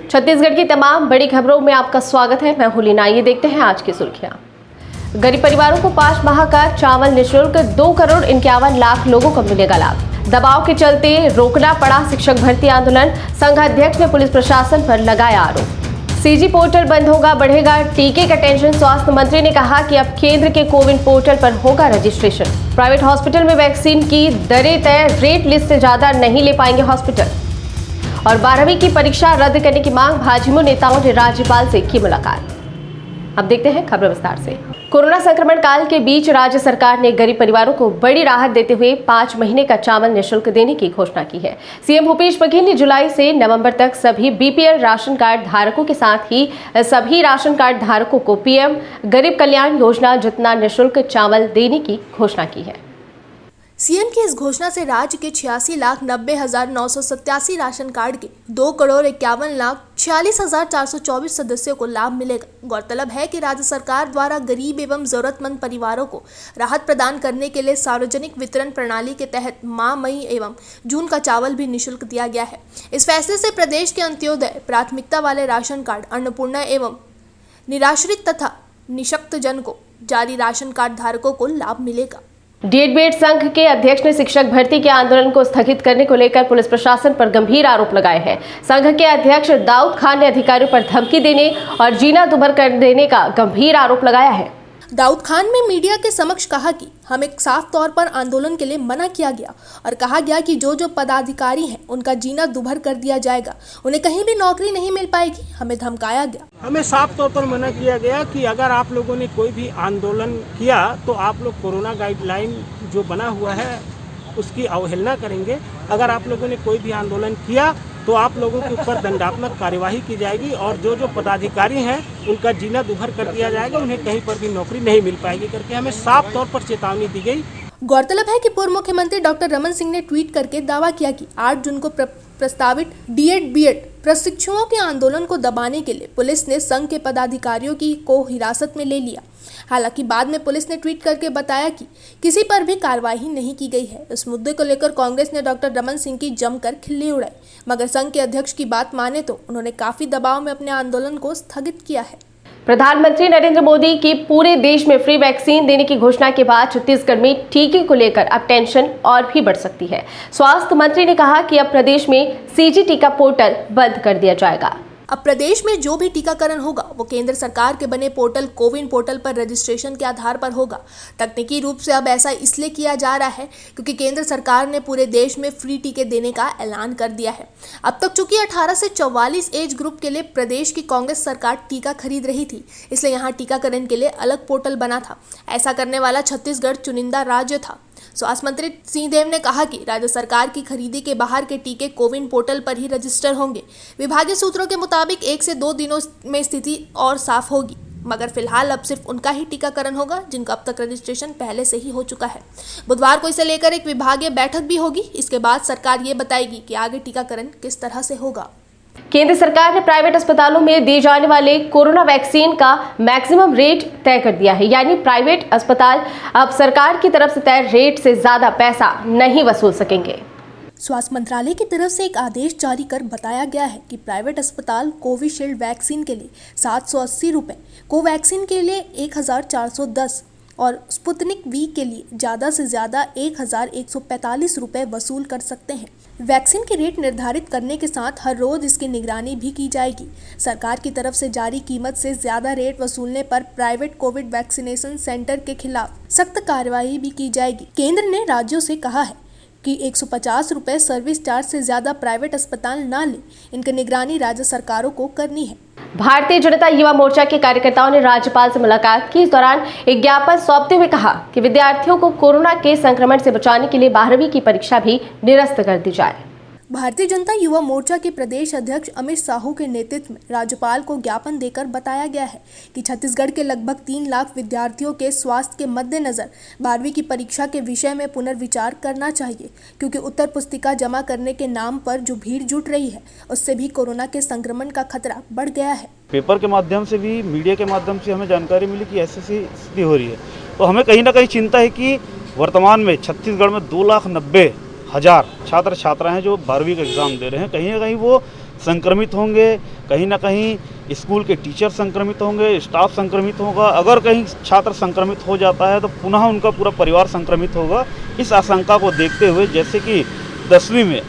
छत्तीसगढ़ की तमाम बड़ी खबरों में आपका स्वागत है। मैं हूं लीना। ये देखते हैं आज की सुर्खियां। गरीब परिवारों को 5 माह का चावल निःशुल्क, 2 करोड़ 51 लाख लोगों को मिलेगा लाभ। दबाव के चलते रोकना पड़ा शिक्षक भर्ती आंदोलन, संघ अध्यक्ष ने पुलिस प्रशासन पर लगाया आरोप। सीजी पोर्टल बंद होगा, बढ़ेगा टीके का टेंशन, स्वास्थ्य मंत्री ने कहा कि अब केंद्र के कोविन पोर्टल पर होगा रजिस्ट्रेशन। प्राइवेट हॉस्पिटल में वैक्सीन की दरें तय, रेट लिस्ट से ज्यादा नहीं ले पाएंगे हॉस्पिटल। और 12वीं की परीक्षा रद्द करने की मांग, भाजपा नेताओं ने राज्यपाल से की मुलाकात। अब देखते हैं खबर विस्तार से। कोरोना संक्रमण काल के बीच राज्य सरकार ने गरीब परिवारों को बड़ी राहत देते हुए 5 महीने का चावल निःशुल्क देने की घोषणा की है। सीएम भूपेश बघेल ने जुलाई से नवंबर तक सभी बीपीएल राशन कार्ड धारकों के साथ ही सभी राशन कार्ड धारकों को पीएम गरीब कल्याण योजना जितना निःशुल्क चावल देने की घोषणा की है। सीएम की इस घोषणा से राज्य के 86,90,987 राशन कार्ड के 2,51,46,424 सदस्यों को लाभ मिलेगा। गौरतलब है कि राज्य सरकार द्वारा गरीब एवं जरूरतमंद परिवारों को राहत प्रदान करने के लिए सार्वजनिक वितरण प्रणाली के तहत माह, मई एवं जून का चावल भी निःशुल्क दिया गया है। इस फैसले से प्रदेश के अंत्योदय, प्राथमिकता वाले राशन कार्ड, अन्नपूर्णा एवं निराश्रित तथा निःशक्त जन को जारी राशन कार्ड धारकों को लाभ मिलेगा। डीएड संघ के अध्यक्ष ने शिक्षक भर्ती के आंदोलन को स्थगित करने को लेकर पुलिस प्रशासन पर गंभीर आरोप लगाए हैं। संघ के अध्यक्ष दाऊद खान ने अधिकारियों पर धमकी देने और जीना दुभर कर देने का गंभीर आरोप लगाया है। दाऊद खान ने मीडिया के समक्ष कहा कि हमें साफ तौर पर आंदोलन के लिए मना किया गया और कहा गया कि जो पदाधिकारी हैं उनका जीना दुभर कर दिया जाएगा, उन्हें कहीं भी नौकरी नहीं मिल पाएगी। हमें धमकाया गया। हमें साफ तौर पर मना किया गया कि अगर आप लोगों ने कोई भी आंदोलन किया तो आप लोग कोरोना गाइडलाइन जो बना हुआ है उसकी अवहेलना करेंगे। अगर आप लोगों ने कोई भी आंदोलन किया तो आप लोगों के ऊपर दंडात्मक कार्यवाही की जाएगी और जो पदाधिकारी हैं उनका जीना दुभर कर दिया जाएगा, उन्हें कहीं पर भी नौकरी नहीं मिल पाएगी करके हमें साफ तौर पर चेतावनी दी गई। गौरतलब है कि पूर्व मुख्यमंत्री डॉक्टर रमन सिंह ने ट्वीट करके दावा किया कि 8 जून को प्रस्तावित डीएड बीएड प्रशिक्षुओं के आंदोलन को दबाने के लिए पुलिस ने संघ के पदाधिकारियों को हिरासत में ले लिया। हालांकि बाद में पुलिस ने ट्वीट करके बताया कि किसी पर भी कार्रवाई नहीं की गई है। इस मुद्दे को लेकर कांग्रेस ने डॉक्टर रमन सिंह की जमकर खिल्ली उड़ाई, मगर संघ के अध्यक्ष की बात माने तो उन्होंने काफी दबाव में अपने आंदोलन को स्थगित किया है। प्रधानमंत्री नरेंद्र मोदी की पूरे देश में फ्री वैक्सीन देने की घोषणा के बाद छत्तीसगढ़ में टीके को लेकर अब टेंशन और भी बढ़ सकती है। स्वास्थ्य मंत्री ने कहा कि अब प्रदेश में सीजी टीका पोर्टल बंद कर दिया जाएगा। अब प्रदेश में जो भी टीकाकरण होगा वो केंद्र सरकार के बने पोर्टल कोविन पोर्टल पर रजिस्ट्रेशन के आधार पर होगा। तकनीकी रूप से अब ऐसा इसलिए किया जा रहा है क्योंकि केंद्र सरकार ने पूरे देश में फ्री टीके देने का ऐलान कर दिया है। अब तक चूंकि 18 से 44 एज ग्रुप के लिए प्रदेश की कांग्रेस सरकार टीका खरीद रही थी, इसलिए यहाँ टीकाकरण के लिए अलग पोर्टल बना था। ऐसा करने वाला छत्तीसगढ़ चुनिंदा राज्य था। स्वास्थ्य मंत्री सिंहदेव ने कहा कि राज्य सरकार की खरीदी के बाहर के टीके कोविन पोर्टल पर ही रजिस्टर होंगे। विभागीय सूत्रों के मुताबिक 1 से 2 दिनों में स्थिति और साफ होगी, मगर फिलहाल अब सिर्फ उनका ही टीकाकरण होगा जिनका अब तक रजिस्ट्रेशन पहले से ही हो चुका है। बुधवार को इसे लेकर एक विभागीय बैठक भी होगी। इसके बाद सरकार ये बताएगी कि आगे टीकाकरण किस तरह से होगा। केंद्र सरकार ने प्राइवेट अस्पतालों में दिए जाने वाले कोरोना वैक्सीन का मैक्सिमम रेट तय कर दिया है, यानी प्राइवेट अस्पताल अब सरकार की तरफ से तय रेट से ज्यादा पैसा नहीं वसूल सकेंगे। स्वास्थ्य मंत्रालय की तरफ से एक आदेश जारी कर बताया गया है कि प्राइवेट अस्पताल कोविशील्ड वैक्सीन के लिए 780 रुपये, कोवैक्सीन के लिए 1410 और स्पुतनिक वी के लिए ज़्यादा से ज़्यादा 1145 रुपये वसूल कर सकते हैं। वैक्सीन के रेट निर्धारित करने के साथ हर रोज इसकी निगरानी भी की जाएगी। सरकार की तरफ से जारी कीमत से ज़्यादा रेट वसूलने पर प्राइवेट कोविड वैक्सीनेशन सेंटर के खिलाफ सख्त कार्रवाई भी की जाएगी। केंद्र ने राज्यों से कहा है कि 150 रुपये सर्विस चार्ज से ज़्यादा प्राइवेट अस्पताल ना लें। इनकी निगरानी राज्य सरकारों को करनी है। भारतीय जनता युवा मोर्चा के कार्यकर्ताओं ने राज्यपाल से मुलाकात की। इस दौरान एक ज्ञापन सौंपते हुए कहा कि विद्यार्थियों को कोरोना के संक्रमण से बचाने के लिए 12वीं की परीक्षा भी निरस्त कर दी जाए। भारतीय जनता युवा मोर्चा के प्रदेश अध्यक्ष अमित साहू के नेतृत्व में राज्यपाल को ज्ञापन देकर बताया गया है कि छत्तीसगढ़ के लगभग 3 लाख विद्यार्थियों के स्वास्थ्य के मद्देनजर 12वीं की परीक्षा के विषय में पुनर्विचार करना चाहिए, क्योंकि उत्तर पुस्तिका जमा करने के नाम पर जो भीड़ जुट रही है उससे भी कोरोना के संक्रमण का खतरा बढ़ गया है। पेपर के माध्यम से भी, मीडिया के माध्यम से हमें जानकारी मिली कि ऐसी स्थिति हो रही है, तो हमें कहीं ना कहीं चिंता है कि वर्तमान में छत्तीसगढ़ में 2,90,000 छात्र छात्राएं जो 12वीं का एग्ज़ाम दे रहे हैं, कहीं ना कहीं वो संक्रमित होंगे, कहीं ना कहीं स्कूल के टीचर संक्रमित होंगे, स्टाफ संक्रमित होगा। अगर कहीं छात्र संक्रमित हो जाता है तो पुनः उनका पूरा परिवार संक्रमित होगा। इस आशंका को देखते हुए जैसे कि 10वीं में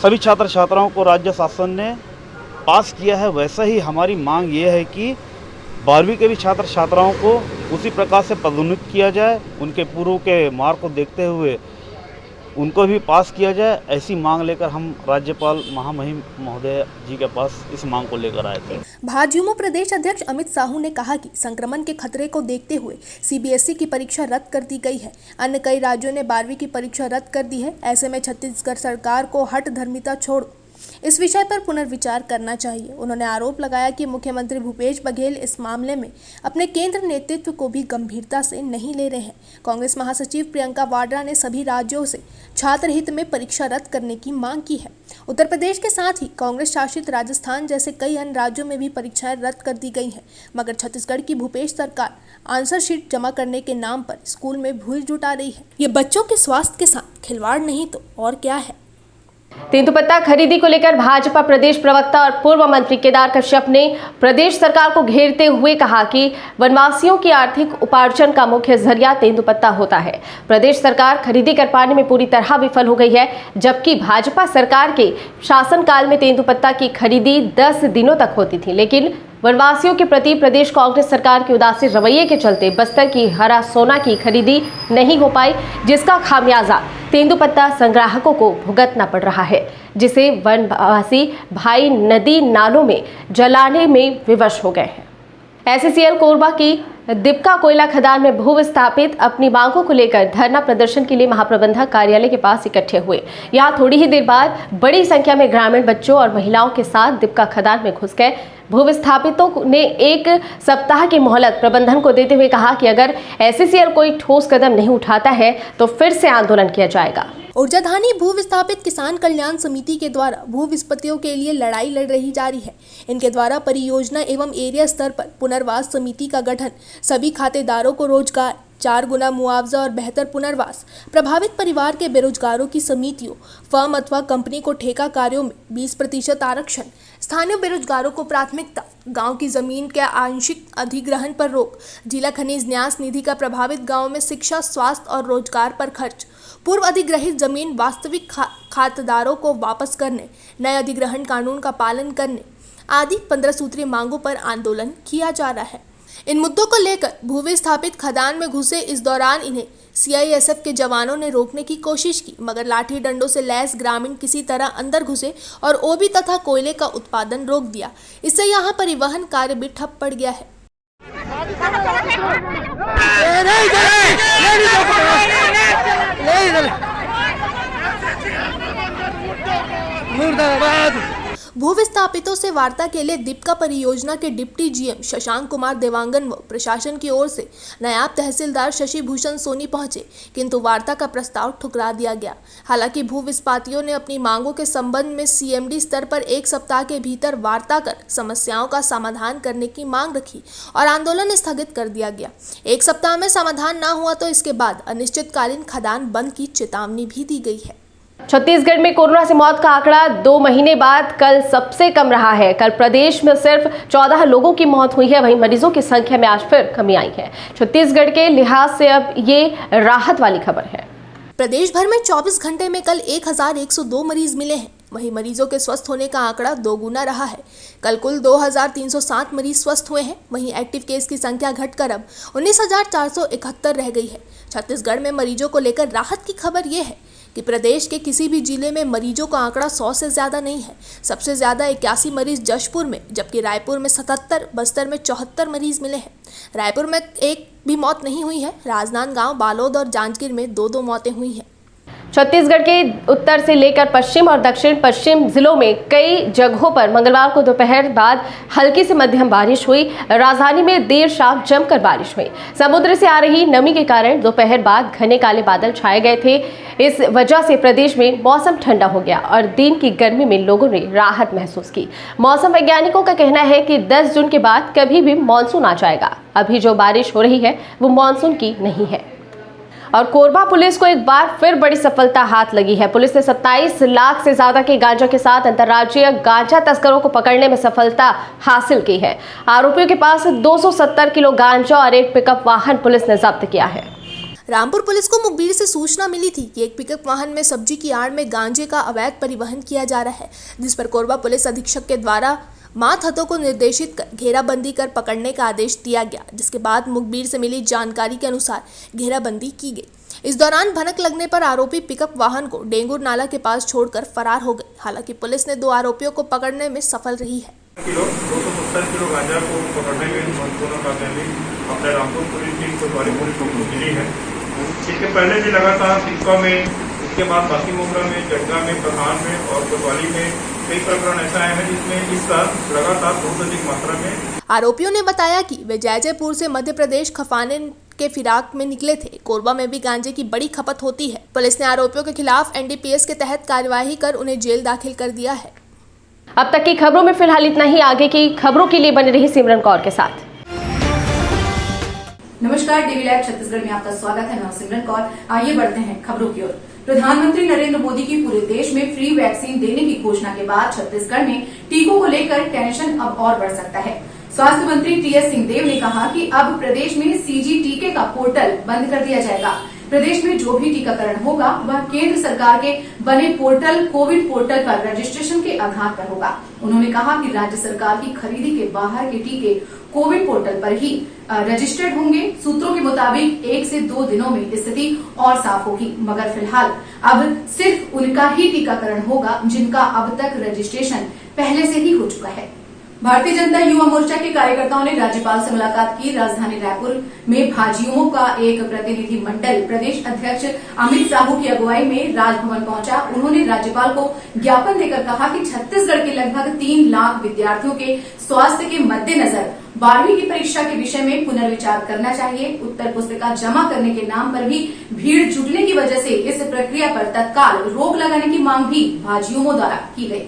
सभी छात्र छात्राओं को राज्य शासन ने पास किया है, वैसा ही हमारी मांग ये है कि 12वीं के भी छात्र छात्राओं को उसी प्रकार से पदोन्नत किया जाए, उनके पूर्व के मार्क को देखते हुए उनको भी पास किया जाए। ऐसी मांग लेकर हम राज्यपाल महामहिम महोदय जी के पास इस मांग को लेकर आए थे। भाजयुमो प्रदेश अध्यक्ष अमित साहू ने कहा कि संक्रमण के खतरे को देखते हुए सीबीएसई की परीक्षा रद्द कर दी गई है। अन्य कई राज्यों ने 12वीं की परीक्षा रद्द कर दी है। ऐसे में छत्तीसगढ़ सरकार को हठधर्मिता छोड़ इस विषय पर पुनर्विचार करना चाहिए। उन्होंने आरोप लगाया कि मुख्यमंत्री भूपेश बघेल इस मामले में अपने केंद्र नेतृत्व को भी गंभीरता से नहीं ले रहे हैं। कांग्रेस महासचिव प्रियंका वाड्रा ने सभी राज्यों से छात्र हित में परीक्षा रद्द करने की मांग की है। उत्तर प्रदेश के साथ ही कांग्रेस शासित राजस्थान जैसे कई अन्य राज्यों में भी परीक्षाएं रद्द कर दी गई हैं, मगर छत्तीसगढ़ की भूपेश सरकार आंसर शीट जमा करने के नाम पर स्कूल में भीड़ जुटा रही है। ये बच्चों के स्वास्थ्य के साथ खिलवाड़ नहीं तो और क्या है। तेंदुपत्ता खरीदी को लेकर भाजपा प्रदेश प्रवक्ता और पूर्व मंत्री केदार कश्यप ने प्रदेश सरकार को घेरते हुए कहा कि वनवासियों की आर्थिक उपार्जन का मुख्य जरिया तेंदुपत्ता होता है। प्रदेश सरकार खरीदी कर पाने में पूरी तरह विफल हो गई है, जबकि भाजपा सरकार के शासनकाल में तेंदुपत्ता की खरीदी 10 दिनों तक होती थी, लेकिन वनवासियों के प्रति प्रदेश कांग्रेस सरकार के उदासीन रवैये के चलते बस्तर की हरा सोना की खरीदी नहीं हो पाई, जिसका खामियाजा तेंदुपत्ता संग्राहकों को भुगतना पड़ रहा है, जिसे वनवासी भाई नदी नालों में जलाने में विवश हो गए हैं। एससीएल कोरबा की दीपका कोयला खदान में भू विस्थापित अपनी मांगों को लेकर धरना प्रदर्शन के लिए महाप्रबंधक कार्यालय के पास इकट्ठे हुए। यहाँ थोड़ी ही देर बाद बड़ी संख्या में ग्रामीण बच्चों और महिलाओं के साथ दीपका खदान में घुस गए। भू विस्थापितों ने 1 सप्ताह की मोहलत प्रबंधन को देते हुए कहा कि अगर एससीएल कोई ठोस कदम नहीं उठाता है तो फिर से आंदोलन किया जाएगा। ऊर्जाधानी भू विस्थापित किसान कल्याण समिति के द्वारा भू विस्पत्तियों के लिए लड़ाई लड़ रही जारी है। इनके द्वारा परियोजना एवं एरिया स्तर पर पुनर्वास समिति का गठन, सभी खातेदारों को रोजगार, 4 गुना मुआवजा और बेहतर पुनर्वास, प्रभावित परिवार के बेरोजगारों की समितियों, फर्म अथवा कंपनी को ठेका कार्यों में 20% आरक्षण, स्थानीय बेरोजगारों को प्राथमिकता, गांव की जमीन के आंशिक अधिग्रहण पर रोक, जिला खनिज न्यास निधि का प्रभावित गांव में शिक्षा, स्वास्थ्य और रोजगार पर खर्च, पूर्व अधिग्रहित जमीन वास्तविक खातेदारों को वापस करने, नए अधिग्रहण कानून का पालन करने आदि 15 सूत्रीय मांगों पर आंदोलन किया जा रहा है। इन मुद्दों को लेकर भू विस्थापित खदान में घुसे इस दौरान इन्हें सीआईएसएफ के जवानों ने रोकने की कोशिश की, मगर लाठी डंडों से लैस ग्रामीण किसी तरह अंदर घुसे और ओबी तथा कोयले का उत्पादन रोक दिया। इससे यहाँ परिवहन कार्य भी ठप पड़ गया है। भू विस्थापितों से वार्ता के लिए दीपका परियोजना के डिप्टी जीएम शशांक कुमार देवांगन व प्रशासन की ओर से नायब तहसीलदार शशि भूषण सोनी पहुंचे, किंतु वार्ता का प्रस्ताव ठुकरा दिया गया। हालांकि भू विस्थापितों ने अपनी मांगों के संबंध में सीएमडी स्तर पर 1 सप्ताह के भीतर वार्ता कर समस्याओं का समाधान करने की मांग रखी और आंदोलन स्थगित कर दिया गया। 1 सप्ताह में समाधान न हुआ तो इसके बाद अनिश्चितकालीन खदान बंद की चेतावनी भी दी गई है। छत्तीसगढ़ में कोरोना से मौत का आंकड़ा 2 महीने बाद कल सबसे कम रहा है। कल प्रदेश में सिर्फ 14 लोगों की मौत हुई है, वहीं मरीजों की संख्या में आज फिर कमी आई है। छत्तीसगढ़ के लिहाज से अब ये राहत वाली खबर है। प्रदेश भर में 24 घंटे में कल 1102 मरीज मिले हैं। वहीं मरीजों के स्वस्थ होने का आंकड़ा 2 गुना रहा है। कल कुल 2307 मरीज स्वस्थ हुए हैं। वहीं एक्टिव केस की संख्या घटकर अब 19,471 रह गई है। छत्तीसगढ़ में मरीजों को लेकर राहत की खबर यह है कि प्रदेश के किसी भी जिले में मरीजों का आंकड़ा 100 से ज़्यादा नहीं है। सबसे ज़्यादा 81 मरीज जशपुर में, जबकि रायपुर में 77, बस्तर में 74 मरीज मिले हैं। रायपुर में 1 भी मौत नहीं हुई है। राजनांदगांव, बालोद और जांजगीर में 2-2 मौतें हुई हैं। छत्तीसगढ़ के उत्तर से लेकर पश्चिम और दक्षिण पश्चिम जिलों में कई जगहों पर मंगलवार को दोपहर बाद हल्की से मध्यम बारिश हुई। राजधानी में देर शाम जमकर बारिश हुई। समुद्र से आ रही नमी के कारण दोपहर बाद घने काले बादल छाए गए थे। इस वजह से प्रदेश में मौसम ठंडा हो गया और दिन की गर्मी में लोगों ने राहत महसूस की। मौसम वैज्ञानिकों का कहना है कि 10 जून के बाद कभी भी मानसून आ जाएगा। अभी जो बारिश हो रही है वो मानसून की नहीं है। और कोरबा पुलिस को एक बार फिर बड़ी सफलता हाथ लगी है। पुलिस ने 27 लाख से ज्यादा के गांजा के साथ अंतर्राज्यीय गांजा तस्करों को पकड़ने में सफलता हासिल की है। आरोपियों के पास 270 किलो गांजा और एक पिकअप वाहन पुलिस ने जब्त किया है। रामपुर पुलिस को मुखबिर से सूचना मिली थी कि एक पिकअप वाहन में सब्जी की आड़ में गांजे का अवैध परिवहन किया जा रहा है, जिस पर कोरबा पुलिस अधीक्षक के द्वारा मातहतों को निर्देशित कर घेराबंदी कर पकड़ने का आदेश दिया गया, जिसके बाद मुखबिर से मिली जानकारी के अनुसार घेराबंदी की गई। इस दौरान भनक लगने पर आरोपी पिकअप वाहन को डेंगूर नाला के पास छोड़कर फरार हो गए। हालांकि पुलिस ने 2 आरोपियों को पकड़ने में सफल रही है। 270 किलो गांजा को पकड़ने में महत्वपूर्ण कामयाबी अपने रामपुर पुलिस टीम को बड़ी पुलिस को मिली है। इसके पहले भी लगातार सिक्का में, इसके बाद बाकी मोगरा में, जग्गा में, प्रधान में और कोतवाली में कई प्रकरण ऐसा आए हैं जिसमें इस साल लगातार बहुत अधिक मात्रा में। आरोपियों ने बताया कि वे जयजयपुर से मध्य प्रदेश खफाने के फिराक में निकले थे। कोरबा में भी गांजे की बड़ी खपत होती है। पुलिस ने आरोपियों के खिलाफ NDPS के तहत कार्यवाही कर उन्हें जेल दाखिल कर दिया है। अब तक की खबरों में फिलहाल इतना ही। आगे की खबरों के लिए बने रही सिमरन कौर के साथ। नमस्कार, डीवी लाइव छत्तीसगढ़ में आपका स्वागत है। मैं सिमरन कौर। आइए बढ़ते हैं खबरों की ओर। प्रधानमंत्री नरेंद्र मोदी की पूरे देश में फ्री वैक्सीन देने की घोषणा के बाद छत्तीसगढ़ में टीकों को लेकर टेंशन अब और बढ़ सकता है। स्वास्थ्य मंत्री TS सिंहदेव ने कहा कि अब प्रदेश में CG टीके का पोर्टल बंद कर दिया जाएगा। प्रदेश में जो भी टीकाकरण होगा वह केंद्र सरकार के बने पोर्टल कोविड पोर्टल पर रजिस्ट्रेशन के आधार पर होगा। उन्होंने कहा कि राज्य सरकार की खरीदी के बाहर के टीके कोविड पोर्टल पर ही रजिस्टर्ड होंगे। सूत्रों के मुताबिक 1 से 2 दिनों में स्थिति और साफ होगी, मगर फिलहाल अब सिर्फ उनका ही टीकाकरण होगा जिनका अब तक रजिस्ट्रेशन पहले से ही हो चुका है। भारतीय जनता युवा मोर्चा के कार्यकर्ताओं ने राज्यपाल से मुलाकात की। राजधानी रायपुर में भाजयुमो का एक प्रतिनिधि मंडल प्रदेश अध्यक्ष अमित साहू की अगुवाई में राजभवन पहुंचा। उन्होंने राज्यपाल को ज्ञापन देकर कहा कि छत्तीसगढ़ के लगभग 3 लाख विद्यार्थियों के स्वास्थ्य के मद्देनजर 12वीं की परीक्षा के विषय में पुनर्विचार करना चाहिए। उत्तर पुस्तिका जमा करने के नाम पर भी भीड़ जुटने की वजह से इस प्रक्रिया पर तत्काल रोक लगाने की मांग भी भाजयुमो द्वारा की गई।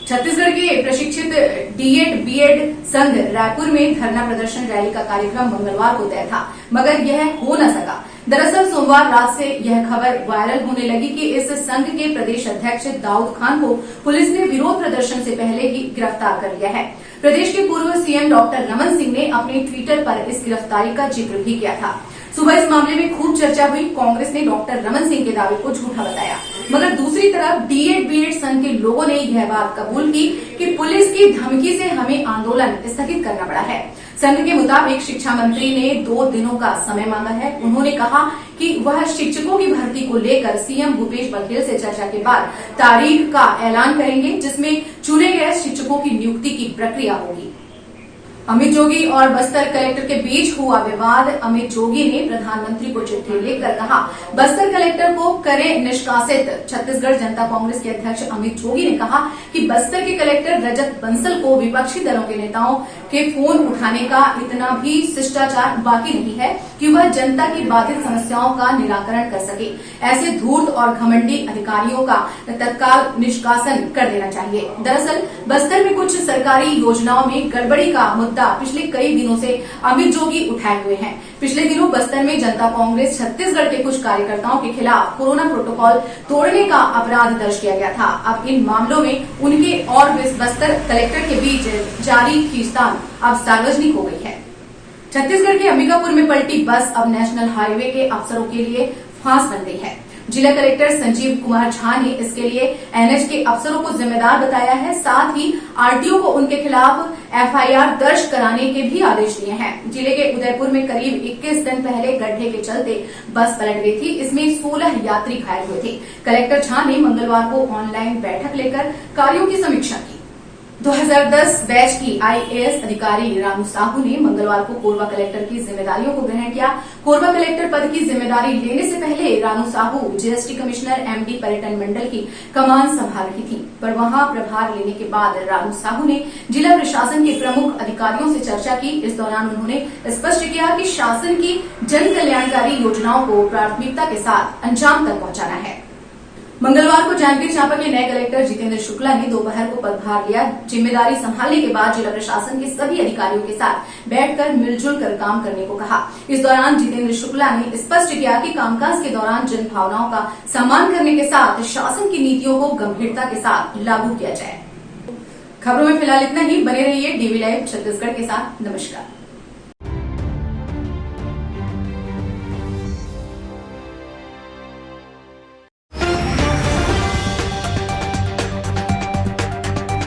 छत्तीसगढ़ के प्रशिक्षित D.Ed.B.Ed संघ रायपुर में धरना प्रदर्शन रैली का कार्यक्रम मंगलवार को तय था, मगर यह हो न सका। दरअसल सोमवार रात से यह खबर वायरल होने लगी कि इस संघ के प्रदेश अध्यक्ष दाऊद खान को पुलिस ने विरोध प्रदर्शन से पहले ही गिरफ्तार कर लिया है। प्रदेश के पूर्व CM डॉक्टर रमन सिंह ने अपने ट्विटर पर इस गिरफ्तारी का जिक्र भी किया था। सुबह इस मामले में खूब चर्चा हुई। कांग्रेस ने डॉक्टर रमन सिंह के दावे को झूठा बताया, मगर दूसरी तरफ D.Ed.B.Ed संघ के लोगों ने यह बात कबूल की कि पुलिस की धमकी से हमें आंदोलन स्थगित करना पड़ा है। संघ के मुताबिक शिक्षा मंत्री ने 2 दिनों का समय मांगा है। उन्होंने कहा कि वह शिक्षकों की भर्ती को लेकर CM भूपेश बघेल से चर्चा के बाद तारीख का ऐलान करेंगे, जिसमें चुने गए शिक्षकों की नियुक्ति की प्रक्रिया होगी। अमित जोगी और बस्तर कलेक्टर के बीच हुआ विवाद। अमित जोगी ने प्रधानमंत्री को चिट्ठी लिखकर कहा, बस्तर कलेक्टर को करें निष्कासित। छत्तीसगढ़ जनता कांग्रेस के अध्यक्ष अमित जोगी ने कहा कि बस्तर के कलेक्टर रजत बंसल को विपक्षी दलों के नेताओं के फोन उठाने का इतना भी शिष्टाचार बाकी नहीं है कि वह जनता की बाधित समस्याओं का निराकरण कर सके। ऐसे धूर्त और घमंडी अधिकारियों का तत्काल निष्कासन कर देना चाहिए। दरअसल बस्तर में कुछ सरकारी योजनाओं में गड़बड़ी का मुद्दा पिछले कई दिनों से अमित जोगी उठाए हुए हैं। पिछले दिनों बस्तर में जनता कांग्रेस छत्तीसगढ़ के कुछ कार्यकर्ताओं के खिलाफ कोरोना प्रोटोकॉल तोड़ने का अपराध दर्ज किया गया था। अब इन मामलों में उनके और बस्तर कलेक्टर के बीच जारी खींचतान अब सार्वजनिक हो गई है। छत्तीसगढ़ के अंबिकापुर में पलटी बस अब नेशनल हाईवे के अफसरों के लिए फांस बन गई है। जिला कलेक्टर संजीव कुमार झा ने इसके लिए NH के अफसरों को जिम्मेदार बताया है। साथ ही RTO को उनके खिलाफ FIR दर्ज कराने के भी आदेश दिए हैं। जिले के उदयपुर में करीब 21 दिन पहले गड्ढे के चलते बस पलट गई थी। इसमें 16 यात्री घायल हुए थे। कलेक्टर झा ने मंगलवार को ऑनलाइन बैठक लेकर कार्यों की समीक्षा की। 2010 बैच की IAS अधिकारी रानू साहू ने मंगलवार को कोरबा कलेक्टर की जिम्मेदारियों को ग्रहण किया। कोरबा कलेक्टर पद की जिम्मेदारी लेने से पहले Ranu Sahu GST commissioner MD पर्यटन मंडल की कमान संभाल रही थी, पर वहां प्रभार लेने के बाद रानू साहू ने जिला प्रशासन के प्रमुख अधिकारियों से चर्चा की। इस दौरान उन्होंने स्पष्ट किया कि शासन की जन कल्याणकारी योजनाओं को प्राथमिकता के साथ अंजाम तक पहुंचाना है। मंगलवार को जांजगीर चांपा के नए कलेक्टर जितेंद्र शुक्ला ने दोपहर को पदभार लिया। जिम्मेदारी संभालने के बाद जिला प्रशासन के सभी अधिकारियों के साथ बैठकर मिलजुल कर काम करने को कहा। इस दौरान जितेंद्र शुक्ला ने स्पष्ट किया कि कामकाज के दौरान जन भावनाओं का सम्मान करने के साथ शासन की नीतियों को गंभीरता के साथ लागू किया जाए। खबरों में फिलहाल इतना ही। बने रहिए डीवी लाइव छत्तीसगढ़ के साथ। नमस्कार।